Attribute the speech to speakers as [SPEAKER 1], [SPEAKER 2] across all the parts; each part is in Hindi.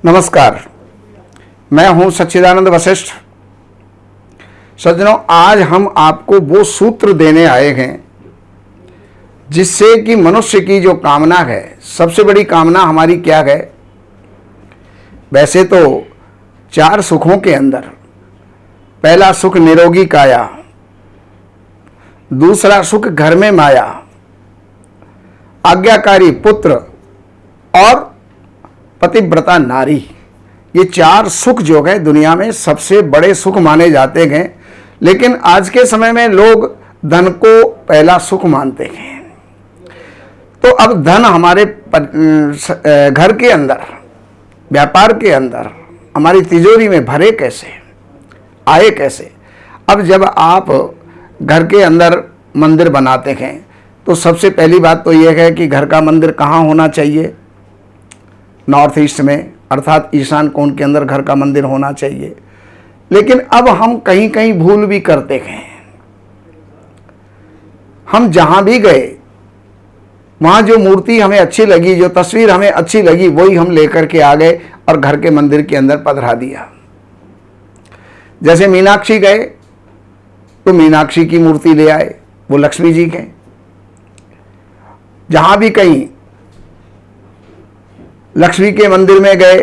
[SPEAKER 1] नमस्कार, मैं हूं सच्चिदानंद वशिष्ठ। सज्जनों, आज हम आपको वो सूत्र देने आए हैं जिससे कि मनुष्य की जो कामना है, सबसे बड़ी कामना हमारी क्या है। वैसे तो 4 सुखों के अंदर पहला सुख निरोगी काया, दूसरा सुख घर में माया, आज्ञाकारी पुत्र और पतिव्रता नारी। ये 4 सुख जो है दुनिया में सबसे बड़े सुख माने जाते हैं। लेकिन आज के समय में लोग धन को पहला सुख मानते हैं। तो अब धन हमारे घर के अंदर, व्यापार के अंदर, हमारी तिजोरी में भरे कैसे, आए कैसे। अब जब आप घर के अंदर मंदिर बनाते हैं तो सबसे पहली बात तो यह है कि घर का मंदिर कहाँ होना चाहिए। नॉर्थ ईस्ट में, अर्थात ईशान कोण के अंदर घर का मंदिर होना चाहिए। लेकिन अब हम कहीं कहीं भूल भी करते हैं। हम जहां भी गए वहां जो मूर्ति हमें अच्छी लगी, जो तस्वीर हमें अच्छी लगी, वही हम लेकर के आ गए और घर के मंदिर के अंदर पधरा दिया। जैसे मीनाक्षी गए तो मीनाक्षी की मूर्ति ले आए, वो लक्ष्मी जी के। जहां भी कहीं लक्ष्मी के मंदिर में गए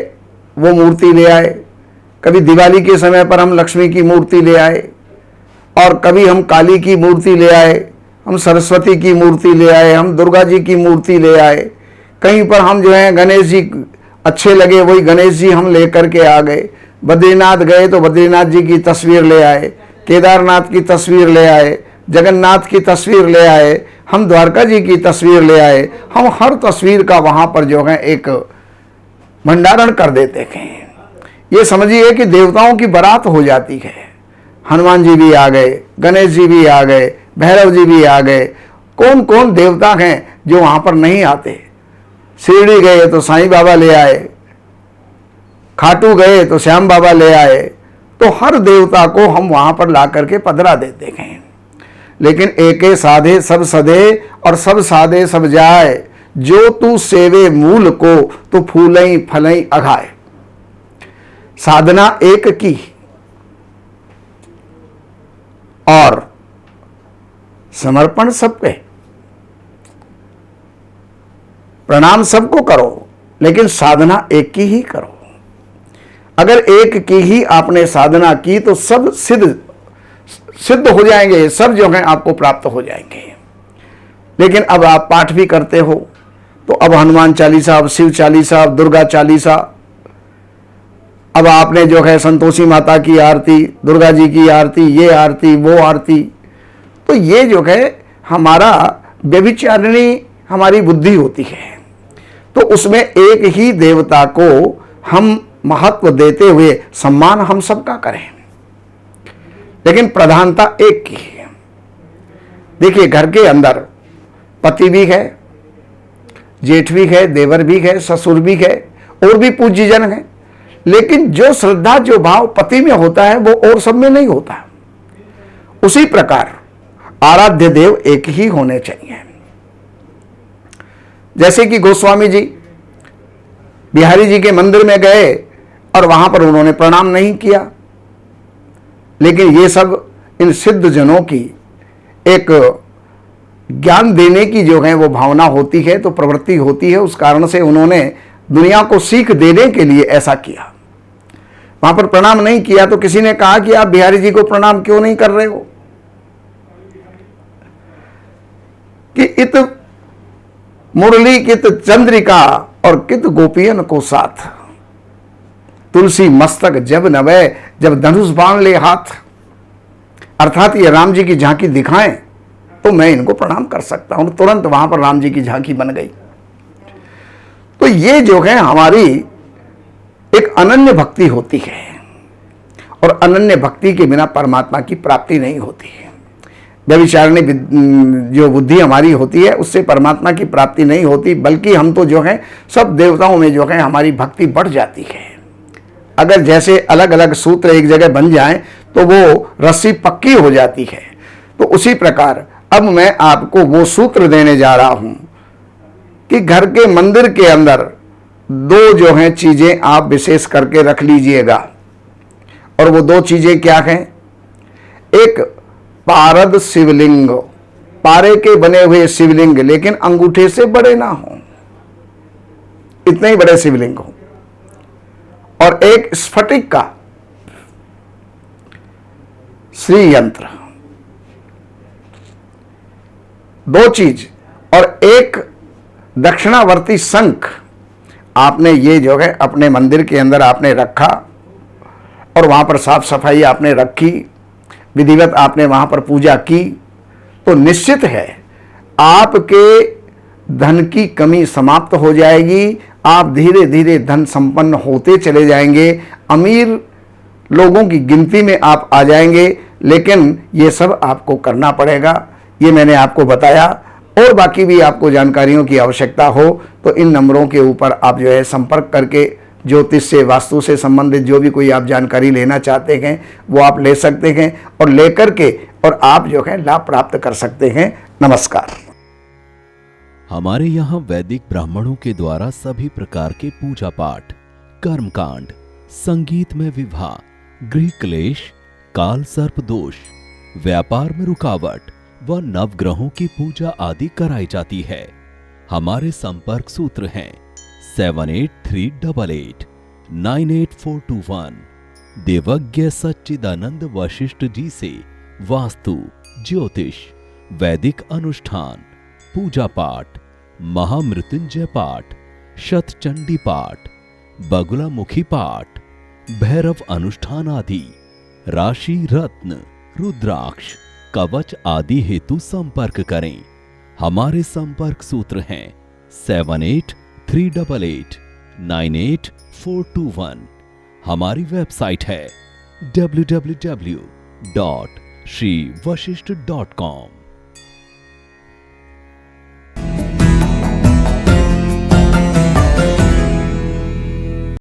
[SPEAKER 1] वो मूर्ति ले आए। कभी दिवाली के समय पर हम लक्ष्मी की मूर्ति ले आए, और कभी हम काली की मूर्ति ले आए, हम सरस्वती की मूर्ति ले आए, हम दुर्गा जी की मूर्ति ले आए। कहीं पर हम जो है गणेश जी अच्छे लगे, वही गणेश जी हम लेकर के आ गए। बद्रीनाथ गए तो बद्रीनाथ जी की तस्वीर ले आए, केदारनाथ की तस्वीर ले आए, जगन्नाथ की तस्वीर ले आए, हम द्वारका जी की तस्वीर ले आए। हम हर तस्वीर का वहाँ पर जो है एक भंडारण कर देते हैं। ये समझिए कि देवताओं की बारात हो जाती है। हनुमान जी भी आ गए, गणेश जी भी आ गए, भैरव जी भी आ गए। कौन कौन देवता हैं जो वहाँ पर नहीं आते। शिरडी गए तो साईं बाबा ले आए, खाटू गए तो श्याम बाबा ले आए। तो हर देवता को हम वहाँ पर ला करके पधरा देते हैं। लेकिन एके साधे सब सधे और सब साधे सब जाए, जो तू सेवे मूल को तो फूलई फलई अघाए। साधना एक की और समर्पण सबके, प्रणाम सबको करो, लेकिन साधना एक की ही करो। अगर एक की ही आपने साधना की तो सब सिद्ध हो जाएंगे, सब जो है आपको प्राप्त हो जाएंगे। लेकिन अब आप पाठ भी करते हो तो अब हनुमान चालीसा, अब शिव चालीसा, अब दुर्गा चालीसा, अब आपने जो है संतोषी माता की आरती, दुर्गा जी की आरती, ये आरती, वो आरती। तो ये जो है हमारा व्यभिचारिणी हमारी बुद्धि होती है। तो उसमें एक ही देवता को हम महत्व देते हुए सम्मान हम सबका करें, लेकिन प्रधानता एक की है। देखिए, घर के अंदर पति भी है, जेठ भी है, देवर भी है, ससुर भी है, और भी पूज्यजन है। लेकिन जो श्रद्धा, जो भाव पति में होता है वो और सब में नहीं होता। उसी प्रकार आराध्य देव एक ही होने चाहिए। जैसे कि गोस्वामी जी बिहारी जी के मंदिर में गए और वहां पर उन्होंने प्रणाम नहीं किया। लेकिन ये सब इन सिद्ध जनों की एक ज्ञान देने की जो है वो भावना होती है, तो प्रवृत्ति होती है। उस कारण से उन्होंने दुनिया को सीख देने के लिए ऐसा किया। वहां पर प्रणाम नहीं किया तो किसी ने कहा कि आप बिहारी जी को प्रणाम क्यों नहीं कर रहे हो, कि इत मुरली कित चंद्रिका और कित गोपियन को साथ, तुलसी मस्तक जब नवे जब धनुष बाण ले हाथ। अर्थात ये राम जी की झांकी दिखाएं तो मैं इनको प्रणाम कर सकता हूं। तुरंत वहां पर राम जी की झांकी बन गई। तो ये जो है हमारी एक अनन्य भक्ति होती है, और अनन्य भक्ति के बिना परमात्मा की प्राप्ति नहीं होती है। व्यभिचारिणी जो बुद्धि हमारी होती है उससे परमात्मा की प्राप्ति नहीं होती, बल्कि हम तो जो है सब देवताओं में जो है हमारी भक्ति बढ़ जाती है। अगर जैसे अलग अलग सूत्र एक जगह बन जाएं तो वो रस्सी पक्की हो जाती है। तो उसी प्रकार अब मैं आपको वो सूत्र देने जा रहा हूं कि घर के मंदिर के अंदर दो जो हैं चीजें आप विशेष करके रख लीजिएगा, और वो दो चीजें क्या हैं? एक पारद शिवलिंग, पारे के बने हुए शिवलिंग, लेकिन अंगूठे से बड़े ना हो, इतने ही बड़े शिवलिंग हो, और एक स्फटिक का श्री यंत्र, दो चीज, और एक दक्षिणावर्ती शंख आपने ये जो है अपने मंदिर के अंदर आपने रखा, और वहां पर साफ सफाई आपने रखी, विधिवत आपने वहां पर पूजा की, तो निश्चित है आपके धन की कमी समाप्त हो जाएगी। आप धीरे धीरे धन संपन्न होते चले जाएंगे, अमीर लोगों की गिनती में आप आ जाएंगे। लेकिन ये सब आपको करना पड़ेगा, ये मैंने आपको बताया। और बाकी भी आपको जानकारियों की आवश्यकता हो तो इन नंबरों के ऊपर आप जो है संपर्क करके ज्योतिष से, वास्तु से संबंधित जो भी कोई आप जानकारी लेना चाहते हैं वो आप ले सकते हैं, और लेकर के और आप जो है लाभ प्राप्त कर सकते हैं। नमस्कार।
[SPEAKER 2] हमारे यहाँ वैदिक ब्राह्मणों के द्वारा सभी प्रकार के पूजा पाठ, कर्मकांड, संगीत में विवाह, गृह क्लेश, काल सर्प दोष, व्यापार में रुकावट व नवग्रहों की पूजा आदि कराई जाती है। हमारे संपर्क सूत्र हैं 7838898421। देवज्ञ सच्चिदानंद वशिष्ठ जी से वास्तु, ज्योतिष, वैदिक अनुष्ठान, पूजा पाठ, महामृत्युंजय पाठ, शतचंडी पाठ, बगुलामुखी पाठ, भैरव अनुष्ठान आदि, राशि रत्न, रुद्राक्ष, कवच आदि हेतु संपर्क करें। हमारे संपर्क सूत्र हैं 7838898421। हमारी वेबसाइट है www.shrivashishth.com।